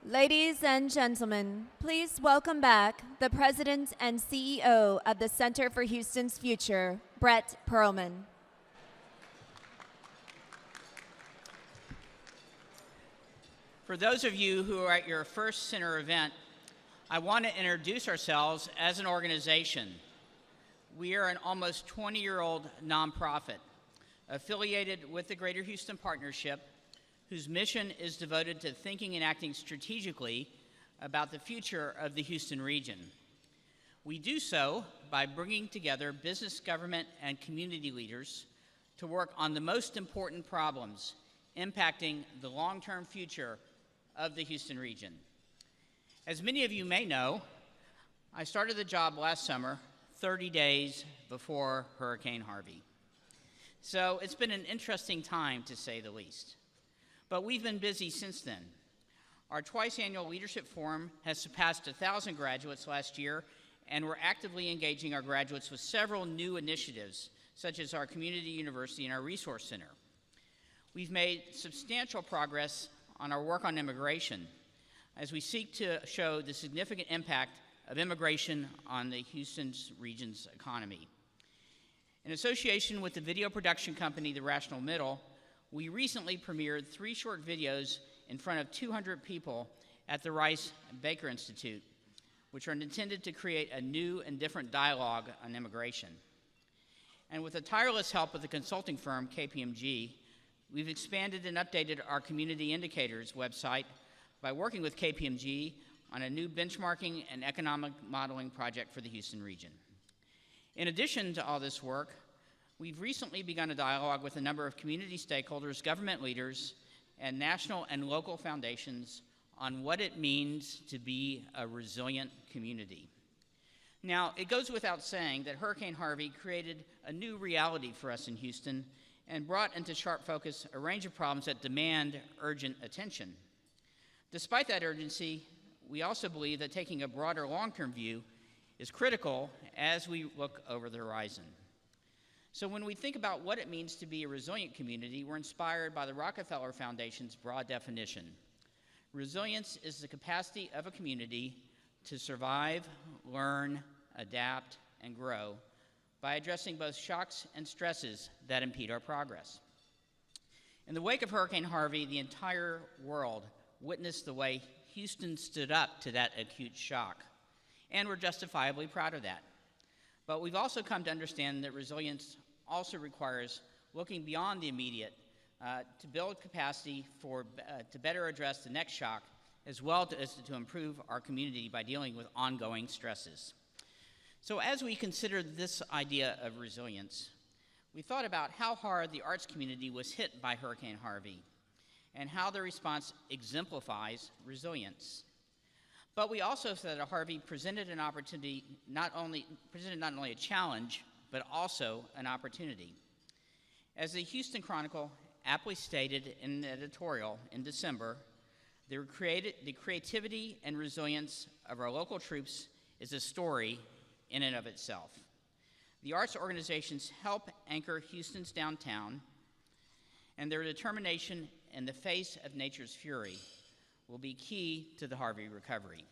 Ladies and gentlemen, please welcome back the President and CEO of the Center for Houston's Future, Brett Perlman. For those of you who are at your first center event, I want to introduce ourselves as an organization. We are an almost 20-year-old nonprofit affiliated with the Greater Houston Partnership, whose mission is devoted to thinking and acting strategically about the future of the Houston region. We do so by bringing together business, government, and community leaders to work on the most important problems impacting the long-term future of the Houston region. As many of you may know, I started the job last summer, 30 days before Hurricane Harvey. So it's been an interesting time, to say the least. But we've been busy since then. Our twice-annual leadership forum has surpassed 1,000 graduates last year, and we're actively engaging our graduates with several new initiatives, such as our community university and our resource center. We've made substantial progress on our work on immigration as we seek to show the significant impact of immigration on the Houston's region's economy. In association with the video production company, The Rational Middle, we recently premiered 3 short videos in front of 200 people at the Rice Baker Institute, which are intended to create a new and different dialogue on immigration. And with the tireless help of the consulting firm KPMG, we've expanded and updated our community indicators website by working with KPMG on a new benchmarking and economic modeling project for the Houston region. In addition to all this work, we've recently begun a dialogue with a number of community stakeholders, government leaders, and national and local foundations on what it means to be a resilient community. Now, it goes without saying that Hurricane Harvey created a new reality for us in Houston and brought into sharp focus a range of problems that demand urgent attention. Despite that urgency, we also believe that taking a broader long-term view is critical as we look over the horizon. So when we think about what it means to be a resilient community, we're inspired by the Rockefeller Foundation's broad definition. Resilience is the capacity of a community to survive, learn, adapt, and grow by addressing both shocks and stresses that impede our progress. In the wake of Hurricane Harvey, the entire world witnessed the way Houston stood up to that acute shock, and we're justifiably proud of that. But we've also come to understand that resilience also requires looking beyond the immediate to build capacity to better address the next shock, as well as to improve our community by dealing with ongoing stresses. So as we consider this idea of resilience, we thought about how hard the arts community was hit by Hurricane Harvey and how the response exemplifies resilience. But we also said that Harvey presented an opportunity, not only a challenge, but also an opportunity. As the Houston Chronicle aptly stated in an editorial in December, the creativity and resilience of our local troops is a story in and of itself. The arts organizations help anchor Houston's downtown, and their determination in the face of nature's fury will be key to the Harvey recovery.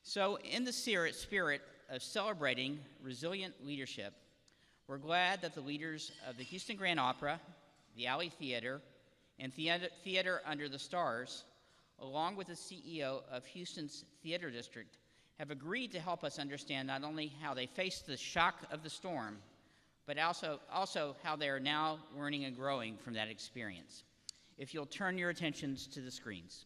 So in the spirit of celebrating resilient leadership, we're glad that the leaders of the Houston Grand Opera, the Alley Theater, and Theater Under the Stars, along with the CEO of Houston's Theater District, have agreed to help us understand not only how they faced the shock of the storm, but also how they are now learning and growing from that experience. If you'll turn your attentions to the screens.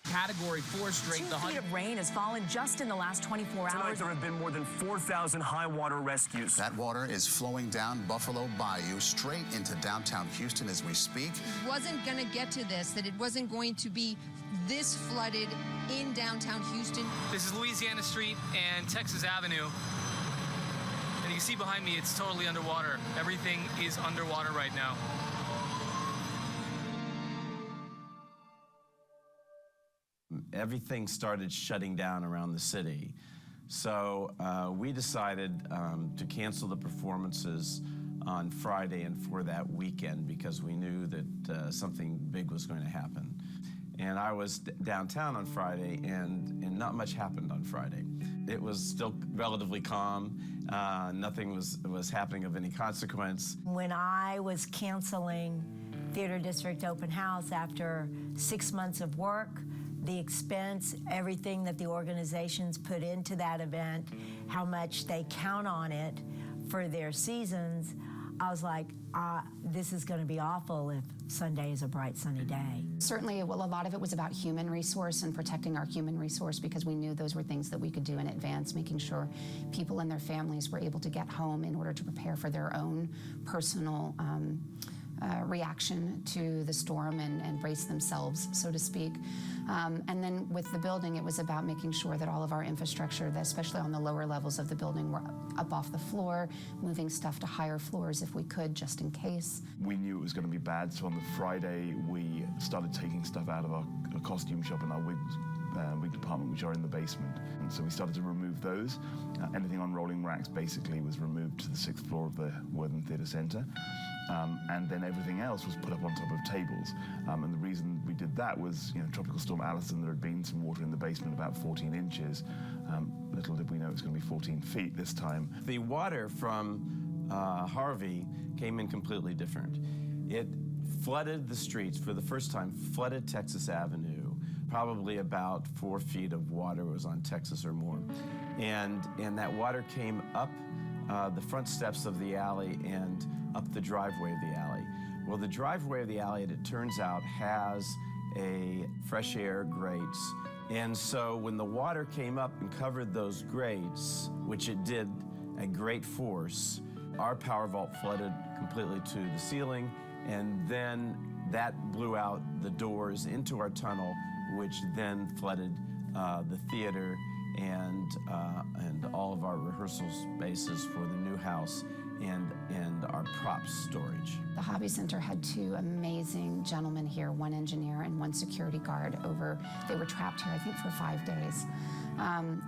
Category 4 strength. 2 feet of rain has fallen just in the last 24 Tonight, hours. there have been more than 4,000 high water rescues. That water is flowing down Buffalo Bayou straight into downtown Houston as we speak. It wasn't going to get to this, that it wasn't going to be this flooded in downtown Houston. This is Louisiana Street and Texas Avenue. And you see behind me, it's totally underwater. Everything is underwater right now. everything started shutting down around the city. So we decided to cancel the performances on Friday and for that weekend because we knew that something big was going to happen. And I was downtown on Friday, and not much happened on Friday. It was still relatively calm. Nothing was happening of any consequence. When I was canceling Theater District Open House after 6 months of work, the expense, everything that the organizations put into that event, how much they count on it for their seasons, I was like, this is going to be awful if Sunday is a bright, sunny day. Certainly, well, a lot of it was about human resource and protecting our human resource because we knew those were things that we could do in advance, making sure people and their families were able to get home in order to prepare for their own personal reaction to the storm and brace themselves, so to speak. And then with the building, it was about making sure that all of our infrastructure, especially on the lower levels of the building, were up off the floor, moving stuff to higher floors if we could, just in case. We knew it was going to be bad, so on the Friday, we started taking stuff out of our costume shop and our wig department, which are in the basement. And so we started to remove those. Anything on rolling racks basically was removed to the 6th floor of the Worthing Theatre Centre. And then everything else was put up on top of tables. And the reason we did that was, Tropical Storm Allison, there had been some water in the basement, about 14 inches. Little did we know it was going to be 14 feet this time. The water from Harvey came in completely different. It flooded the streets for the first time, flooded Texas Avenue. Probably about 4 feet of water was on Texas or more. And that water came up the front steps of the alley and up the driveway of the alley. Well, the driveway of the alley, it turns out, has a fresh air grates. And so when the water came up and covered those grates, which it did at great force, our power vault flooded completely to the ceiling, and then that blew out the doors into our tunnel, which then flooded the theater and all of our rehearsal spaces for the new house and our props storage. The Hobby Center had 2 amazing gentlemen here, 1 engineer and 1 security guard they were trapped here, I think, for 5 days.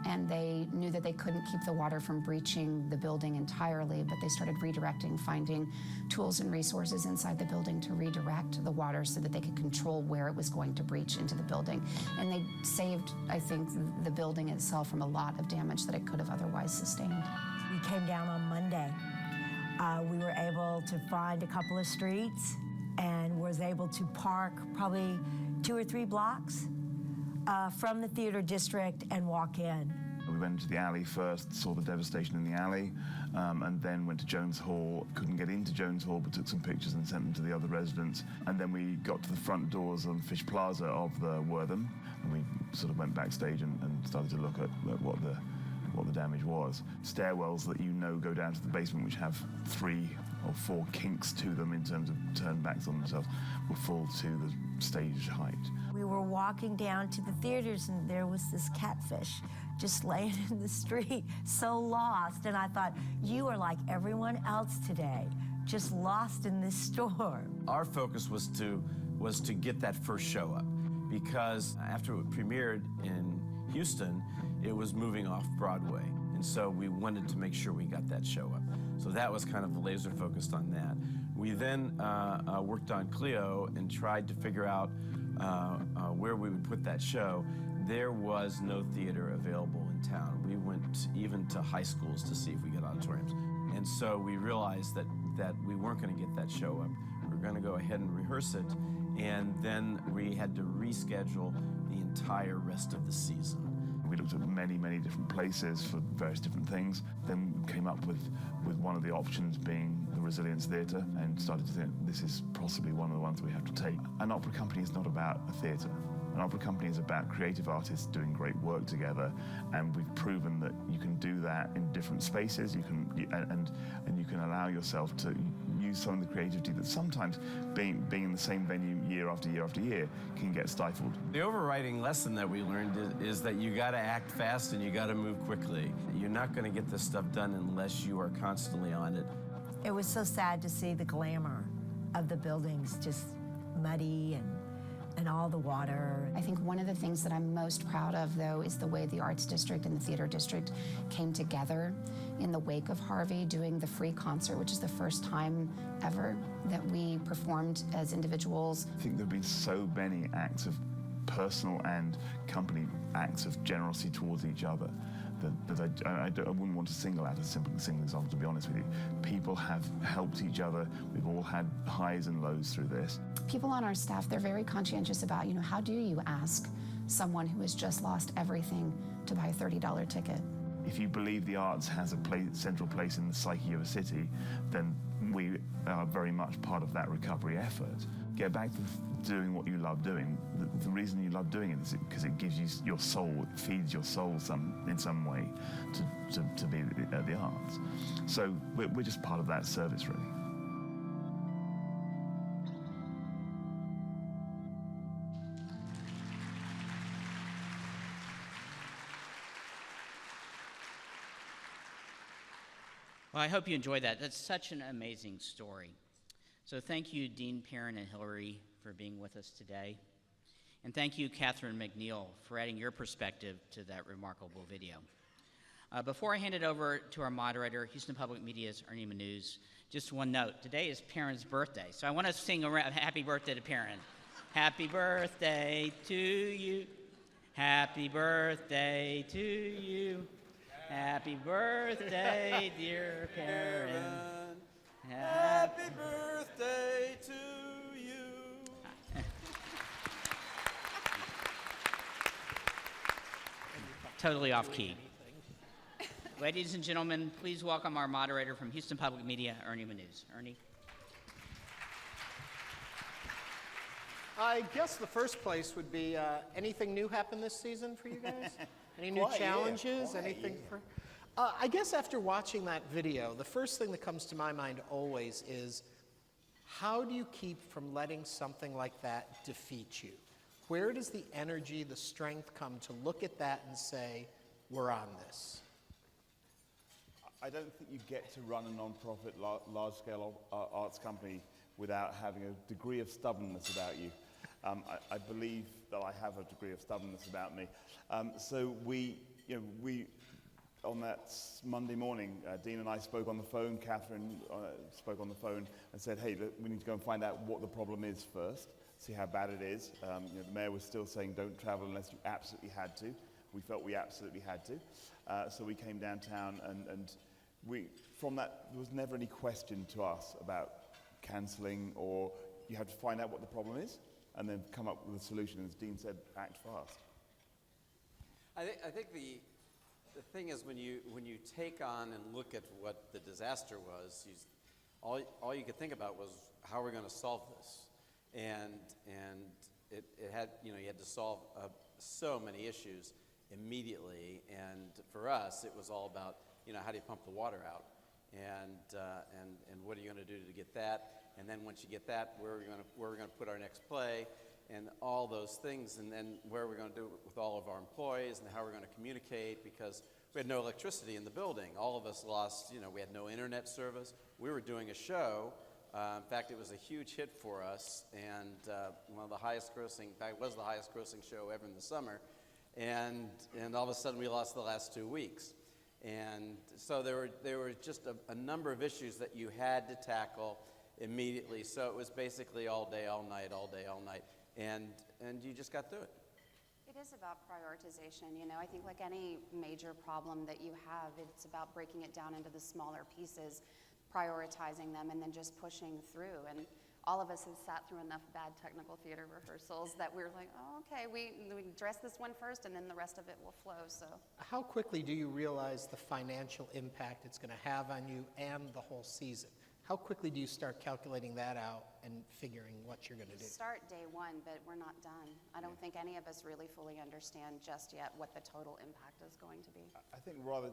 And they knew that they couldn't keep the water from breaching the building entirely, but they started redirecting, finding tools and resources inside the building to redirect the water so that they could control where it was going to breach into the building. And they saved, I think, the building itself from a lot of damage that it could have otherwise sustained. We came down on Monday. We were able to find a couple of streets and was able to park probably 2 or 3 blocks from the theater district and walk in. We went into the alley first, saw the devastation in the alley, and then went to Jones Hall. Couldn't get into Jones Hall, but took some pictures and sent them to the other residents. And then we got to the front doors on Fish Plaza of the Wortham, and we sort of went backstage and started to look at what the damage was. Stairwells that go down to the basement, which have 3 or 4 kinks to them in terms of turnbacks on themselves, were full to the stage height. We were walking down to the theaters and there was this catfish just laying in the street, so lost. And I thought, you are like everyone else today, just lost in this storm. Our focus was to get that first show up, because after it premiered in Houston, it was moving off Broadway. And so we wanted to make sure we got that show up. So that was kind of the laser focused on that. We then worked on Cleo and tried to figure out where we would put that show. There was no theater available in town. We went even to high schools to see if we got auditoriums. And so we realized that we weren't going to get that show up. We were going to go ahead and rehearse it, and then we had to reschedule the entire rest of the season. We looked at many, many different places for various different things, then came up with one of the options being the Resilience Theatre, and started to think this is possibly one of the ones we have to take. An opera company is not about a theatre. An opera company is about creative artists doing great work together, and we've proven that you can do that in different spaces. You can allow yourself to use some of the creativity that sometimes being in the same venue year after year after year can get stifled. The overriding lesson that we learned is that you got to act fast and you got to move quickly. You're not going to get this stuff done unless you are constantly on it. It was so sad to see the glamour of the buildings just muddy and and all the water. I think one of the things that I'm most proud of, though, is the way the Arts District and the Theater District came together in the wake of Harvey, doing the free concert, which is the first time ever that we performed as individuals. I think there have been so many acts of personal and company acts of generosity towards each other that I wouldn't want to single out a single example, to be honest with you. People have helped each other. We've all had highs and lows through this. People on our staff, they're very conscientious about, how do you ask someone who has just lost everything to buy a $30 ticket? If you believe the arts has a central place in the psyche of a city, then we are very much part of that recovery effort. Get back to doing what you love doing. The reason you love doing it is because it gives you your soul, it feeds your soul in some way to be at the arts. So we're just part of that service, really. Well, I hope you enjoyed that. That's such an amazing story. So thank you, Dean Perrin and Hillary, for being with us today. And thank you, Catherine McNeil, for adding your perspective to that remarkable video. Before I hand it over to our moderator, Houston Public Media's Ernie Manuz, just one note. Today is Perrin's birthday, so I want to sing a happy birthday to Perrin. Happy birthday to you. Happy birthday to you. Happy birthday, dear Perrin. Happy birthday to you. Totally off key. Ladies and gentlemen, please welcome our moderator from Houston Public Media, Ernie Manuz. Ernie. I guess the first place would be anything new happen this season for you guys? Any new challenges? Anything for? I guess after watching that video, the first thing that comes to my mind always is, how do you keep from letting something like that defeat you? Where does the energy, the strength come to look at that and say, we're on this? I don't think you get to run a non-profit, large-scale arts company without having a degree of stubbornness about you. I believe that I have a degree of stubbornness about me. So we on that Monday morning, Dean and I spoke on the phone, Catherine spoke on the phone and said, hey, look, we need to go and find out what the problem is first, see how bad it is. The mayor was still saying don't travel unless you absolutely had to. We felt we absolutely had to. So we came downtown and from that, there was never any question to us about cancelling, or you have to find out what the problem is and then come up with a solution. As Dean said, act fast. I think the thing is when you take on and look at what the disaster was, all you could think about was how are we going to solve this, and it had you had to solve so many issues immediately, and for us it was all about how do you pump the water out, and what are you going to do to get that, and then once you get that, where are we going to put our next play, and all those things, and then where are we going to do it with all of our employees, and how we're going to communicate, because we had no electricity in the building. All of us lost, we had no internet service. We were doing a show. In fact, it was a huge hit for us, and one of the highest grossing, in fact, it was the highest grossing show ever in the summer, and all of a sudden we lost the last 2 weeks. And so there were just a number of issues that you had to tackle immediately. So it was basically all day, all night, all day, all night. And you just got through it. It is about prioritization. I think like any major problem that you have, it's about breaking it down into the smaller pieces, prioritizing them, and then just pushing through. And all of us have sat through enough bad technical theater rehearsals that we're like, oh, okay, we dress this one first, and then the rest of it will flow. So, how quickly do you realize the financial impact it's going to have on you and the whole season? How quickly do you start calculating that out and figuring what you're going to do? Start day one, but we're not done. I don't think any of us really fully understand just yet what the total impact is going to be. I think rather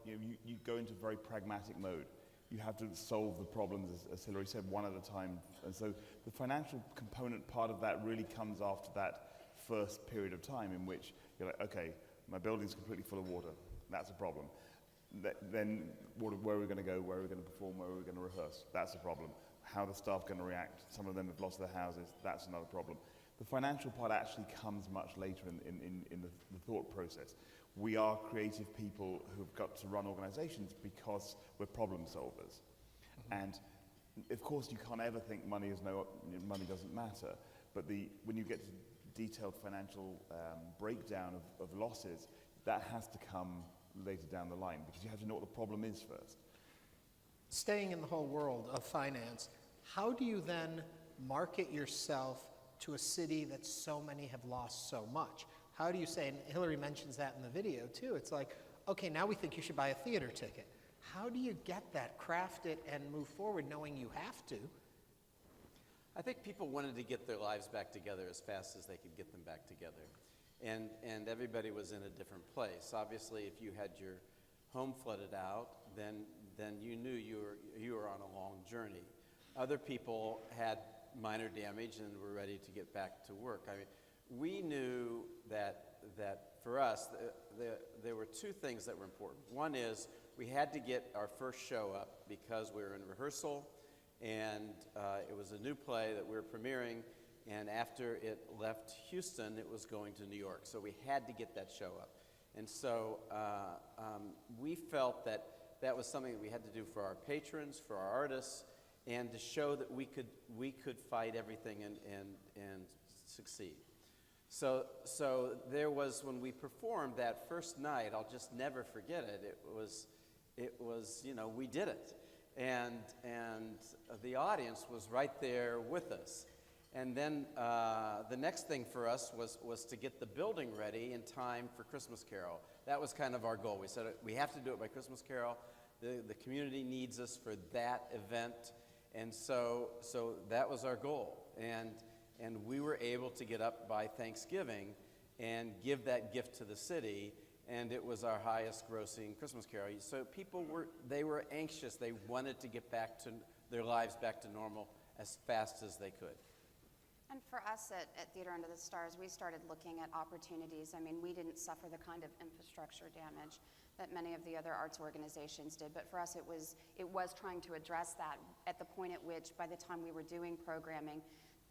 you go into very pragmatic mode. You have to solve the problems, as Hillary said, one at a time. And so the financial component part of that really comes after that first period of time in which you're like, okay, my building's completely full of water. That's a problem. Then where are we going to go? Where are we going to perform? Where are we going to rehearse? That's a problem. How are the staff going to react? Some of them have lost their houses. That's another problem. The financial part actually comes much later in the thought process. We are creative people who've got to run organizations because we're problem solvers. And of course you can't ever think money doesn't matter, but when you get to detailed financial breakdown of losses, that has to come later down the line because you have to know what the problem is first. Staying in the whole world of finance, how do you then market yourself to a city that so many have lost so much? How do you say, and Hillary mentions that in the video too, it's like, okay, now we think you should buy a theater ticket. How do you get that, craft it, and move forward knowing you have to? I think people wanted to get their lives back together as fast as they could get them back together. And everybody was in a different place. Obviously, if you had your home flooded out, then you knew you were on a long journey. Other people had minor damage and were ready to get back to work. I mean, we knew that for us, there were two things that were important. One is we had to get our first show up because we were in rehearsal, and it was a new play that we were premiering, and after it left Houston, it was going to New York. So we had to get that show up. And so we felt that was something that we had to do for our patrons, for our artists, and to show that we could fight everything and succeed. So there was, when we performed that first night, I'll just never forget it. It was we did it, and the audience was right there with us. And then the next thing for us was to get the building ready in time for Christmas Carol. That was kind of our goal. We said we have to do it by Christmas Carol. The community needs us for that event, and so that was our goal. And we were able to get up by Thanksgiving and give that gift to the city, and it was our highest grossing Christmas Carol. So people were anxious. They wanted to get back to their lives back to normal as fast as they could. And for us at Theater Under the Stars, we started looking at opportunities. I mean, we didn't suffer the kind of infrastructure damage that many of the other arts organizations did, but for us it was trying to address that at the point at which, by the time we were doing programming,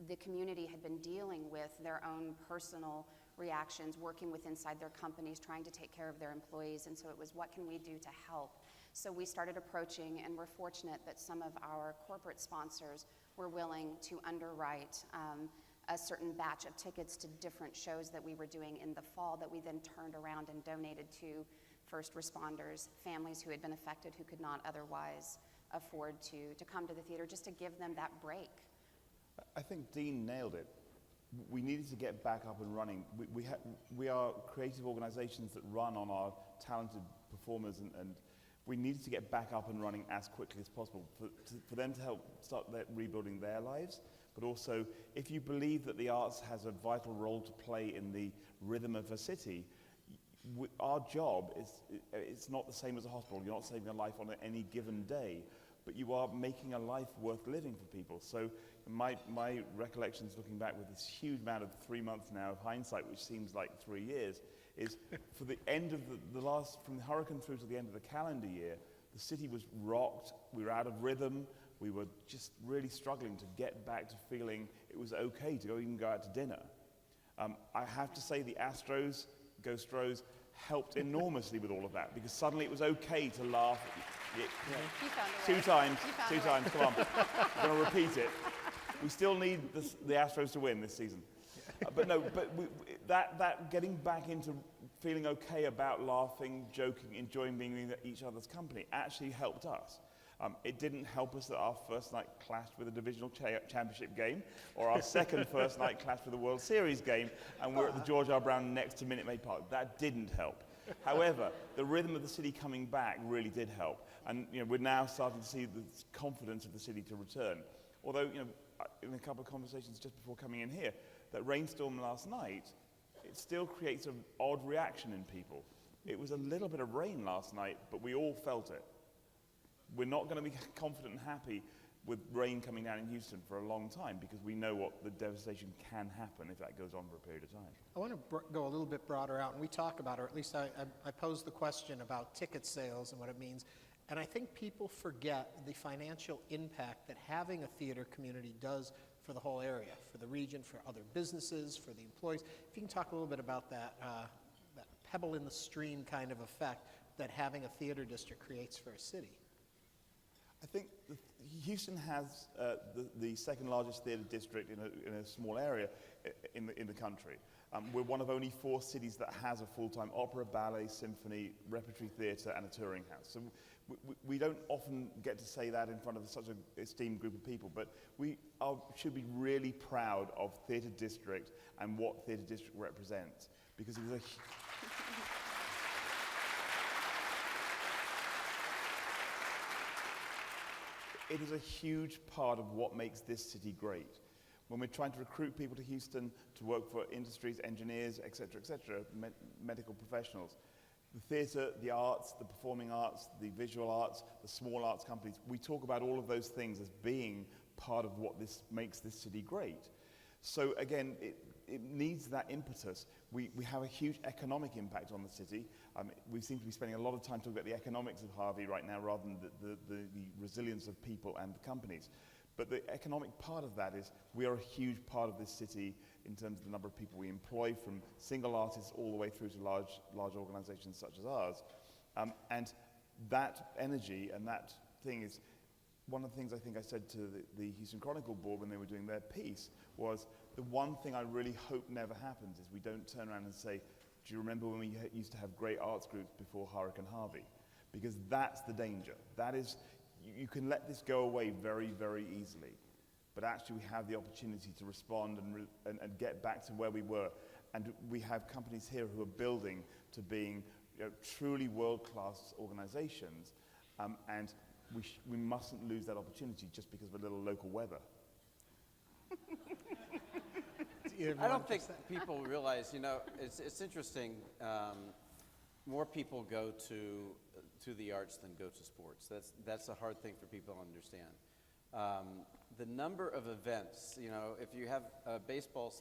the community had been dealing with their own personal reactions, working with inside their companies, trying to take care of their employees, and so it was, what can we do to help? So we started approaching, and we're fortunate that some of our corporate sponsors were willing to underwrite a certain batch of tickets to different shows that we were doing in the fall that we then turned around and donated to first responders, families who had been affected who could not otherwise afford to come to the theater, just to give them that break. I think Dean nailed it. We needed to get back up and running. We are creative organizations that run on our talented performers, and we needed to get back up and running as quickly as possible for them to help start rebuilding their lives. But also, if you believe that the arts has a vital role to play in the rhythm of a city, our job it's not the same as a hospital. You're not saving a life on any given day, but you are making a life worth living for people. So my recollections looking back with this huge amount of 3 months now of hindsight, which seems like 3 years, is for the end of from the hurricane through to the end of the calendar year, the city was rocked. We were out of rhythm. We were just really struggling to get back to feeling it was okay to even go out to dinner. I have to say the Astros, Go Stros, helped enormously with all of that, because suddenly it was okay to laugh. You found a way. Two times, come on. I'm going to repeat it. We still need the Astros to win this season. That getting back into feeling okay about laughing, joking, enjoying being in each other's company actually helped us. It didn't help us that our first night clashed with a divisional championship game, or our second first night clashed with a World Series game, and we're at the George R. Brown next to Minute Maid Park. That didn't help. However, the rhythm of the city coming back really did help, and we're now starting to see the confidence of the city to return. Although, in a couple of conversations just before coming in here, that rainstorm last night, it still creates an odd reaction in people. It was a little bit of rain last night, but we all felt it. We're not going to be confident and happy with rain coming down in Houston for a long time, because we know what the devastation can happen if that goes on for a period of time. I want to go a little bit broader out, and we talk about, or at least I posed the question about ticket sales and what it means, and I think people forget the financial impact that having a theater community does for the whole area, for the region, for other businesses, for the employees. If you can talk a little bit about that, that pebble in the stream kind of effect that having a theater district creates for a city. I think Houston has the second largest theater district in a small area in the country. We're one of only 4 cities that has a full-time opera, ballet, symphony, repertory theater, and a touring house. So we don't often get to say that in front of such an esteemed group of people, but we should be really proud of theater district and what theater district represents, because it is it is a huge part of what makes this city great. When we're trying to recruit people to Houston to work for industries, engineers, et cetera, medical professionals, the theater, the arts, the performing arts, the visual arts, the small arts companies, we talk about all of those things as being part of what makes this city great. So again, it needs that impetus. We have a huge economic impact on the city. We seem to be spending a lot of time talking about the economics of Harvey right now rather than the resilience of people and the companies. But the economic part of that is we are a huge part of this city in terms of the number of people we employ, from single artists all the way through to large organizations such as ours. And that energy and that thing is one of the things I think I said to the Houston Chronicle board when they were doing their piece was, the one thing I really hope never happens is we don't turn around and say, do you remember when we used to have great arts groups before Hurricane Harvey? Because that's the danger. That is, you can let this go away very, very easily. But actually we have the opportunity to respond and get back to where we were. And we have companies here who are building to being truly world-class organizations. And we mustn't lose that opportunity just because of a little local weather. I don't think people realize, it's interesting. More people go to the arts than go to sports. That's a hard thing for people to understand. The number of events, if you have baseball,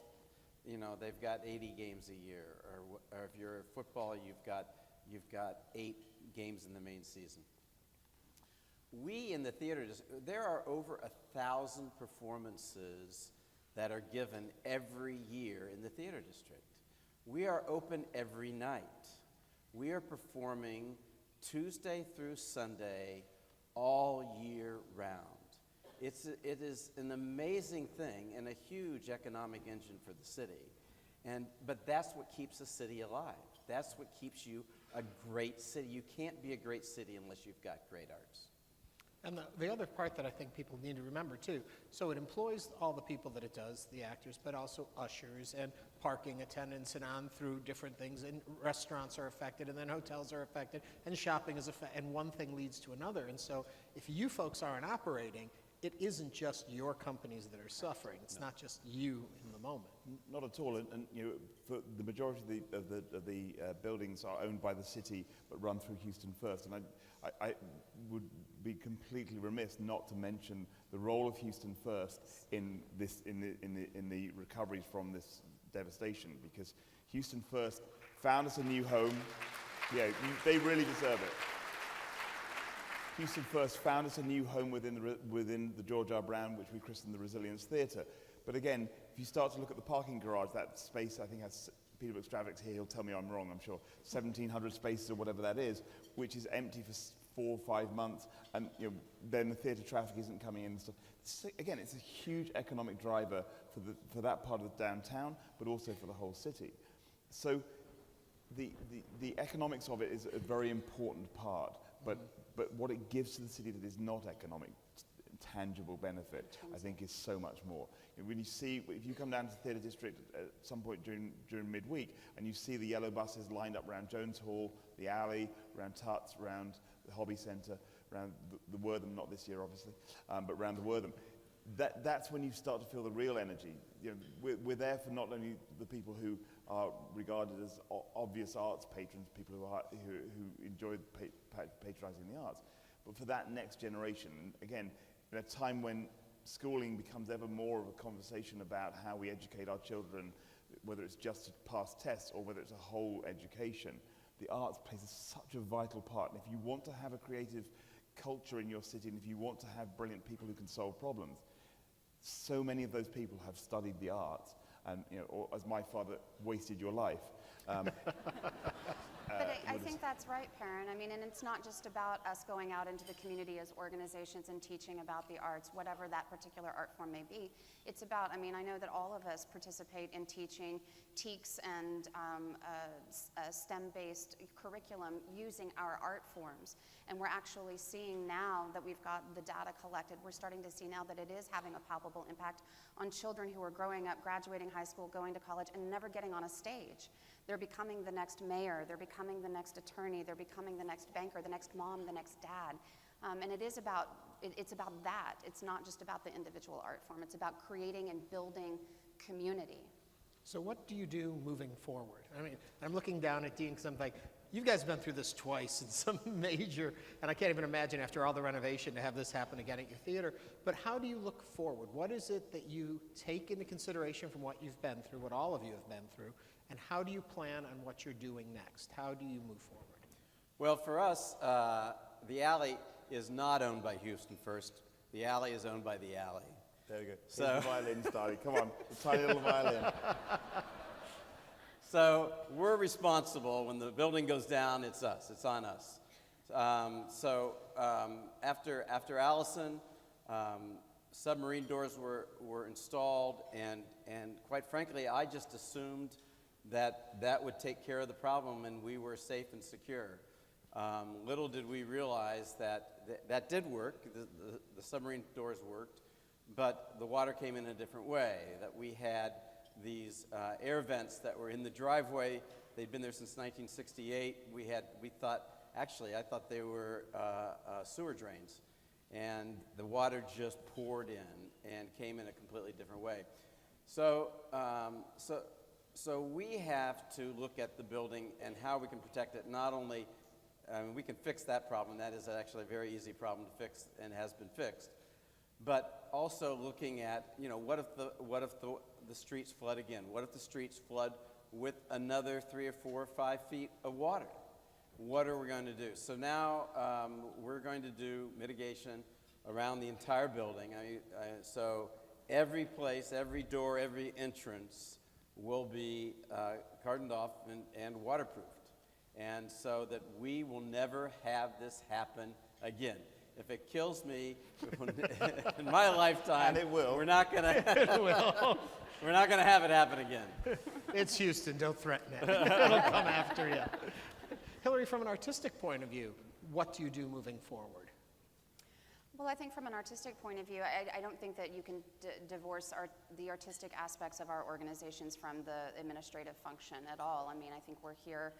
they've got 80 games a year, or if you're football, you've got 8 games in the main season. We in the theater, there are over 1,000 performances that are given every year in the theater district. We are open every night. We are performing Tuesday through Sunday all year round. It is an amazing thing and a huge economic engine for the city. But that's what keeps a city alive. That's what keeps you a great city. You can't be a great city unless you've got great arts. And the other part that I think people need to remember too, so it employs all the people that it does, the actors, but also ushers and parking attendants and on through different things, and restaurants are affected, and then hotels are affected, and shopping is affected, and one thing leads to another. And so if you folks aren't operating, it isn't just your companies that are suffering. It's not just you in the moment. Not at all. And for the majority of the buildings are owned by the city, but run through Houston First. And I would be completely remiss not to mention the role of Houston First in the recovery from this devastation, because Houston First found us a new home. Yeah, they really deserve it. Houston First found us a new home within the George R. Brown, which we christened the Resilience Theatre. But again, if you start to look at the parking garage, that space I think has, Peter Books-Stravix here, he'll tell me I'm wrong, I'm sure, 1,700 spaces or whatever that is, which is empty for 4 or 5 months, and then the theatre traffic isn't coming in and stuff. Again, it's a huge economic driver for that part of the downtown, but also for the whole city. So the economics of it is a very important part, but what it gives to the city that is not economic, tangible benefit, I think is so much more. When you see, if you come down to the theatre district at some point during midweek, and you see the yellow buses lined up around Jones Hall, the alley, around Tuts, around the Hobby Centre, around the Wortham, not this year obviously, but around the Wortham, that's when you start to feel the real energy. We're there for not only the people who are regarded as obvious arts patrons, people who enjoy patronizing the arts, but for that next generation. And again, in a time when schooling becomes ever more of a conversation about how we educate our children, whether it's just to pass tests or whether it's a whole education, the arts plays such a vital part. And if you want to have a creative culture in your city, and if you want to have brilliant people who can solve problems, so many of those people have studied the arts, and or as my father wasted your life. But I think that's right, Perrin. I mean, and it's not just about us going out into the community as organizations and teaching about the arts, whatever that particular art form may be. It's about, I mean, I know that all of us participate in teaching TEKS and a STEM-based curriculum using our art forms. And we're actually seeing now that we've got the data collected, we're starting to see now that it is having a palpable impact on children who are growing up, graduating high school, going to college, and never getting on a stage. They're becoming the next mayor, they're becoming the next attorney, they're becoming the next banker, the next mom, the next dad. And it is about, it's about that. It's not just about the individual art form. It's about creating and building community. So what do you do moving forward? I mean, I'm looking down at Dean because I'm like, you guys have been through this twice in some major, and I can't even imagine after all the renovation to have this happen again at your theater. But how do you look forward? What is it that you take into consideration from what you've been through, what all of you have been through, and how do you plan on what you're doing next? How do you move forward? Well, for us, the alley is not owned by Houston First. The alley is owned by the alley. There we go. So the violin started. Come on, the tiny little violin. So we're responsible. When the building goes down, it's us. It's on us. After Allison, submarine doors were installed, and quite frankly, I just assumed that would take care of the problem, and we were safe and secure. Little did we realize that did work. The submarine doors worked, but the water came in a different way. That we had these air vents that were in the driveway. They'd been there since 1968. I thought they were sewer drains, and the water just poured in and came in a completely different way. So we have to look at the building and how we can protect it. Not only, we can fix that problem. That is actually a very easy problem to fix and has been fixed. But also looking at, what if the streets flood again? What if the streets flood with another 3 or 4 or 5 feet of water? What are we going to do? So now we're going to do mitigation around the entire building. So every place, every door, every entrance will be cordoned off and waterproofed. And so that we will never have this happen again. If it kills me in my lifetime, and it will. We're not gonna have it happen again. It's Houston, don't threaten it. It'll come after you. Hillary, from an artistic point of view, what do you do moving forward? Well, I think from an artistic point of view, I don't think that you can divorce the artistic aspects of our organizations from the administrative function at all. I mean, I think we're here,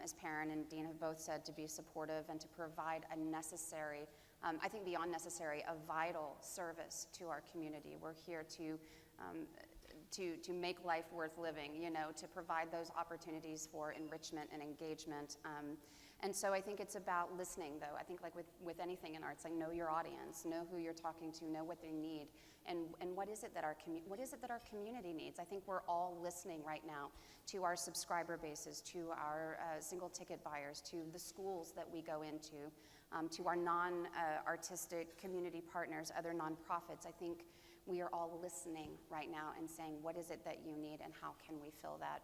as Perrin and Dean have both said, to be supportive and to provide a necessary, I think beyond necessary, a vital service to our community. We're here to make life worth living, to provide those opportunities for enrichment and engagement. And so I think it's about listening, though. I think like with anything in arts, like know your audience, know who you're talking to, know what they need, and what is it that our community needs. I think we're all listening right now to our subscriber bases, to our single ticket buyers, to the schools that we go into, to our non-artistic community partners, other nonprofits. I think we are all listening right now and saying, what is it that you need and how can we fill that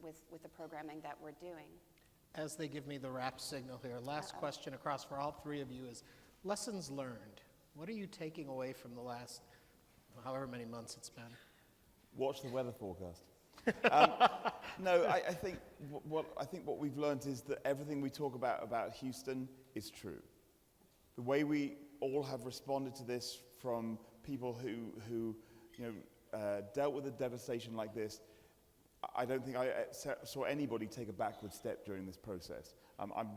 with the programming that we're doing? As they give me the wrap signal here, last question across for all three of you is lessons learned. What are you taking away from the last however many months it's been? Watch the weather forecast. No, I think what we've learned is that everything we talk about Houston is true. The way we all have responded to this, from people who dealt with a devastation like this, I don't think I saw anybody take a backward step during this process. I'm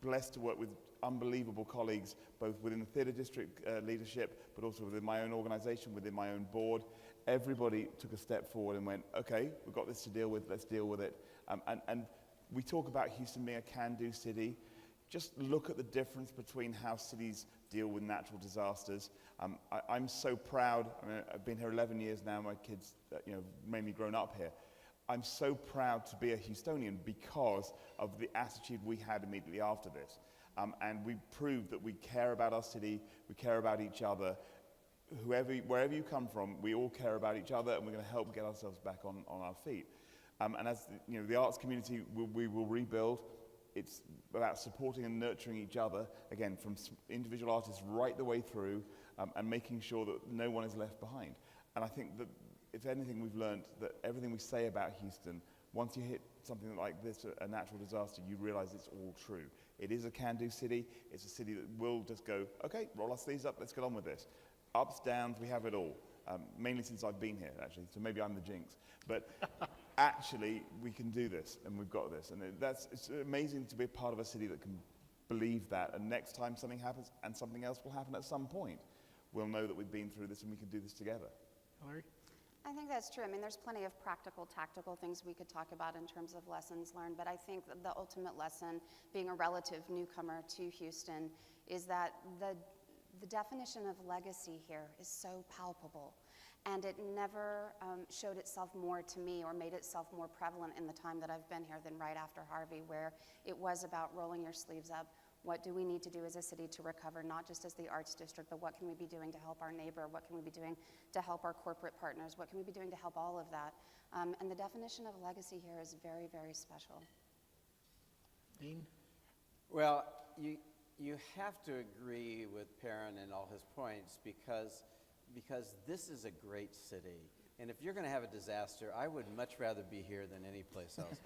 blessed to work with unbelievable colleagues, both within the theatre district leadership, but also within my own organization, within my own board. Everybody took a step forward and went, okay, we've got this to deal with, let's deal with it. And we talk about Houston being a can-do city. Just look at the difference between how cities deal with natural disasters. I'm so proud. I mean, I've been here 11 years now. My kids, mainly grown up here. I'm so proud to be a Houstonian because of the attitude we had immediately after this. And we proved that we care about our city, we care about each other. wherever you come from, we all care about each other, and we're going to help get ourselves back on our feet. And as the arts community, we will rebuild. It's about supporting and nurturing each other, again, from individual artists right the way through, and making sure that no one is left behind. And I think that, if anything, we've learned that everything we say about Houston, once you hit something like this, a natural disaster, you realize it's all true. It is a can-do city. It's a city that will just go, okay, roll our sleeves up, let's get on with this. Ups, downs, we have it all. Mainly since I've been here, actually, so maybe I'm the jinx. But actually, we can do this, and we've got this. And it's amazing to be a part of a city that can believe that. And next time something happens, and something else will happen at some point, we'll know that we've been through this and we can do this together. Hillary? I think that's true. I mean, there's plenty of practical, tactical things we could talk about in terms of lessons learned, but I think that the ultimate lesson, being a relative newcomer to Houston, is that the definition of legacy here is so palpable, and it never showed itself more to me or made itself more prevalent in the time that I've been here than right after Harvey, where it was about rolling your sleeves up. What do we need to do as a city to recover, not just as the arts district, but what can we be doing to help our neighbor? What can we be doing to help our corporate partners? What can we be doing to help all of that? And the definition of legacy here is very, very special. Dean? Well, you have to agree with Perrin and all his points because this is a great city. And if you're going to have a disaster, I would much rather be here than any place else.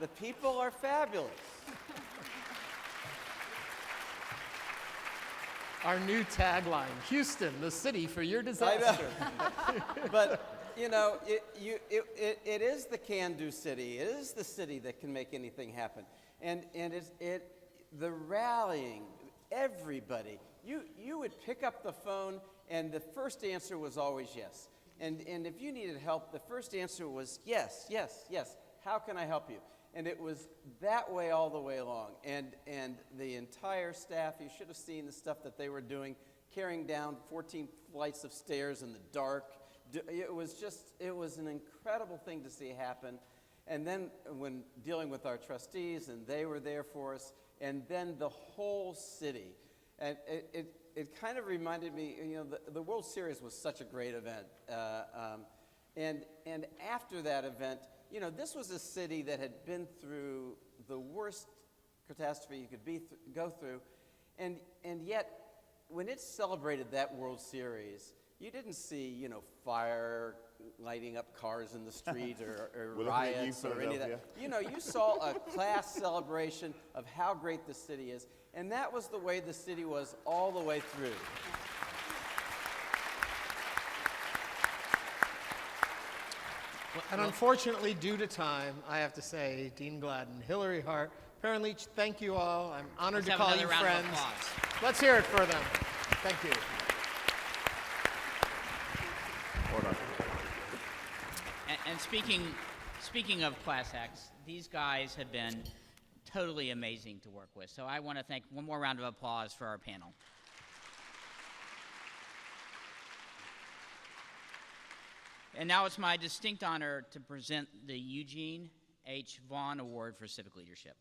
The people are fabulous. Our new tagline, Houston, the city for your disaster. But, it is the can-do city. It is the city that can make anything happen. And the rallying, everybody, you would pick up the phone and the first answer was always yes. And if you needed help, the first answer was yes, yes, yes. How can I help you? And it was that way all the way along. And the entire staff, you should have seen the stuff that they were doing, carrying down 14 flights of stairs in the dark. It was an incredible thing to see happen. And then when dealing with our trustees, and they were there for us, and then the whole city. And it kind of reminded me, the World Series was such a great event. And after that event, this was a city that had been through the worst catastrophe you could go through, and yet when it celebrated that World Series, you didn't see fire lighting up cars in the street or riots or any of that. You saw a class celebration of how great the city is, and that was the way the city was all the way through. And unfortunately, due to time, I have to say, Dean Gladden, Hillary Hart, Perrin Leach, thank you all. I'm honored to call you friends. Let's hear it for them. Thank you. And speaking of class acts, these guys have been totally amazing to work with. So I want to thank one more round of applause for our panel. And now it's my distinct honor to present the Eugene H. Vaughn Award for Civic Leadership.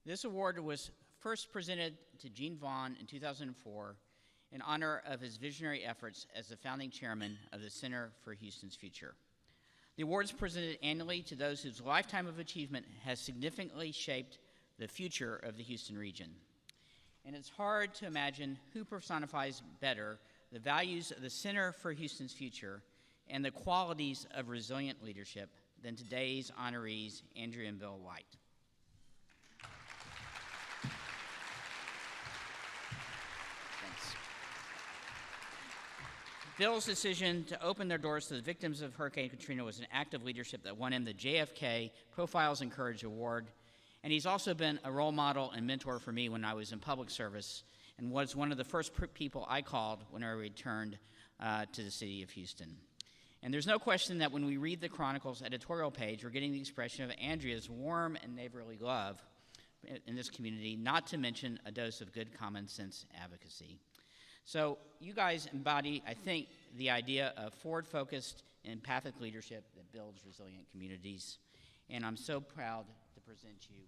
This award was first presented to Gene Vaughn in 2004 in honor of his visionary efforts as the founding chairman of the Center for Houston's Future. The award is presented annually to those whose lifetime of achievement has significantly shaped the future of the Houston region. And it's hard to imagine who personifies better the values of the Center for Houston's Future and the qualities of resilient leadership than today's honorees, Andrea and Bill White. Thanks. Bill's decision to open their doors to the victims of Hurricane Katrina was an act of leadership that won him the JFK Profiles in Courage Award, and he's also been a role model and mentor for me when I was in public service and was one of the first people I called when I returned to the city of Houston. And there's no question that when we read the Chronicle's editorial page, we're getting the expression of Andrea's warm and neighborly love in this community, not to mention a dose of good common sense advocacy. So you guys embody, I think, the idea of forward-focused, empathic leadership that builds resilient communities. And I'm so proud to present you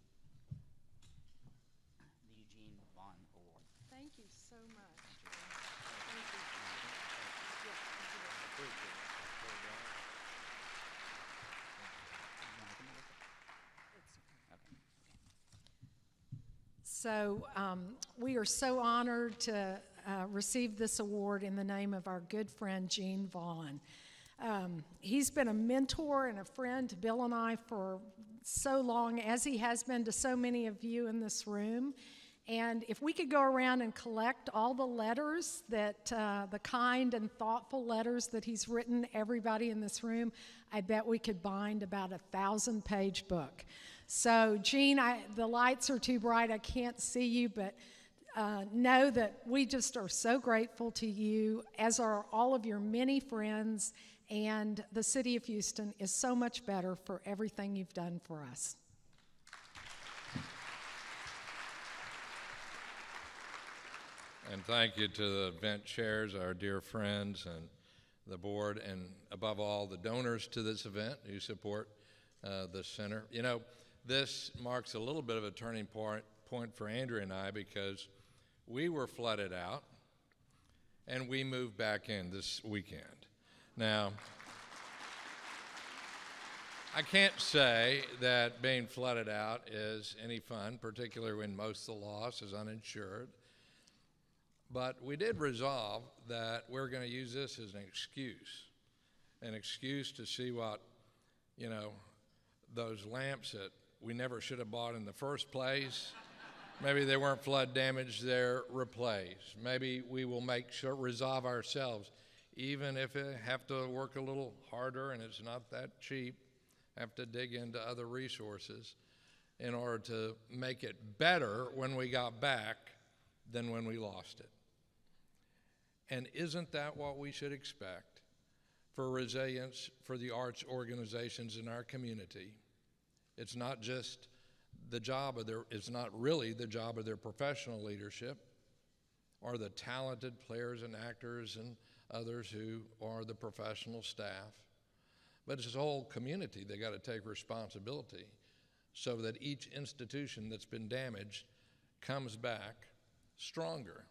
the Eugene Vaughn Award. Thank you so much. Thank you. So we are so honored to receive this award in the name of our good friend Gene Vaughn. He's been a mentor and a friend to Bill and I for so long, as he has been to so many of you in this room. And if we could go around and collect all the letters that, the kind and thoughtful letters that he's written everybody in this room, I bet we could bind about a 1,000-page book. So, Gene, the lights are too bright, I can't see you, but know that we just are so grateful to you, as are all of your many friends, and the city of Houston is so much better for everything you've done for us. And thank you to the event chairs, our dear friends, and the board, and above all, the donors to this event who support the center. You know, this marks a little bit of a turning point for Andrea and I, because we were flooded out and we moved back in this weekend. Now, I can't say that being flooded out is any fun, particularly when most of the loss is uninsured. But we did resolve that we're going to use this as an excuse to see what, you know, those lamps that we never should have bought in the first place. Maybe they weren't flood damaged, they're replaced. Maybe we will resolve ourselves, even if it have to work a little harder and it's not that cheap, have to dig into other resources in order to make it better when we got back than when we lost it. And isn't that what we should expect for resilience for the arts organizations in our community? It's not just the job of it's not really the job of their professional leadership or the talented players and actors and others who are the professional staff, but it's the whole community. They got to take responsibility so that each institution that's been damaged comes back stronger.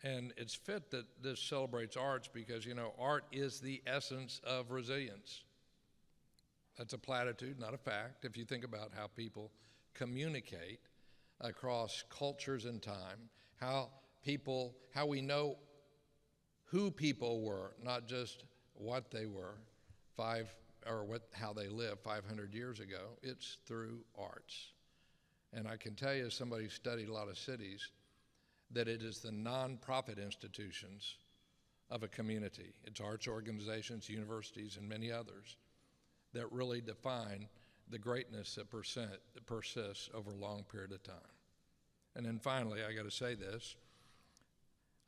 And it's fit that this celebrates arts because, you know, art is the essence of resilience. That's a platitude, not a fact. If you think about how people communicate across cultures and time, how we know who people were, not just what they were, how they lived 500 years ago, it's through arts. And I can tell you, as somebody who studied a lot of cities, that it is the nonprofit institutions of a community. It's arts organizations, universities, and many others that really define the greatness that persists over a long period of time. And then finally, I got to say this,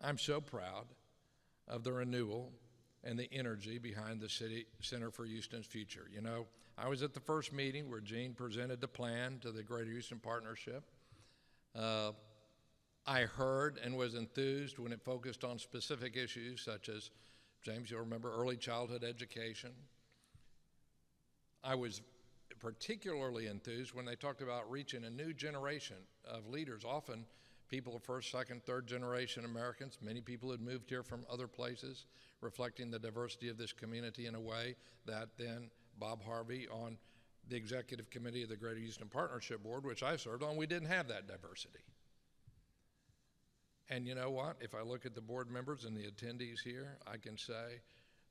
I'm so proud of the renewal and the energy behind the City Center for Houston's Future. You know, I was at the first meeting where Gene presented the plan to the Greater Houston Partnership. I heard and was enthused when it focused on specific issues such as, James, you'll remember, early childhood education. I was particularly enthused when they talked about reaching a new generation of leaders, often people of first, second, third generation Americans. Many people had moved here from other places, reflecting the diversity of this community in a way that then Bob Harvey on the executive committee of the Greater Houston Partnership Board, which I served on, we didn't have that diversity. And you know what? If I look at the board members and the attendees here, I can say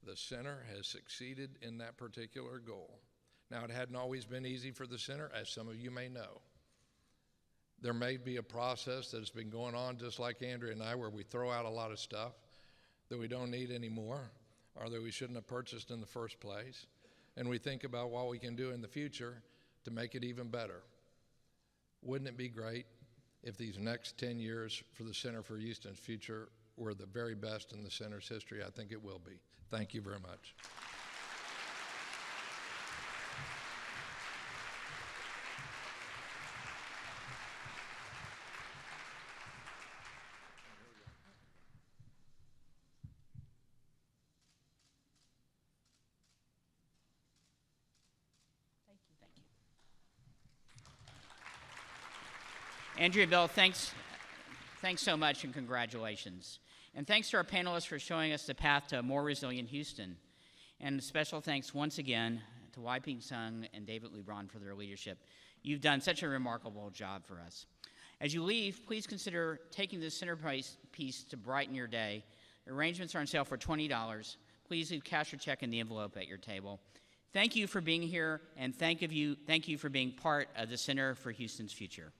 the center has succeeded in that particular goal. Now, it hadn't always been easy for the center, as some of you may know. There may be a process that's been going on, just like Andrea and I, where we throw out a lot of stuff that we don't need anymore or that we shouldn't have purchased in the first place. And we think about what we can do in the future to make it even better. Wouldn't it be great if these next 10 years for the Center for Houston's Future were the very best in the center's history? I think it will be. Thank you very much. Andrea, Bill, thanks so much and congratulations. And thanks to our panelists for showing us the path to a more resilient Houston. And special thanks once again to Wai-Ping Sung and David Lebron for their leadership. You've done such a remarkable job for us. As you leave, please consider taking this centerpiece piece to brighten your day. Arrangements are on sale for $20. Please leave cash or check in the envelope at your table. Thank you for being here, and thank you for being part of the Center for Houston's Future.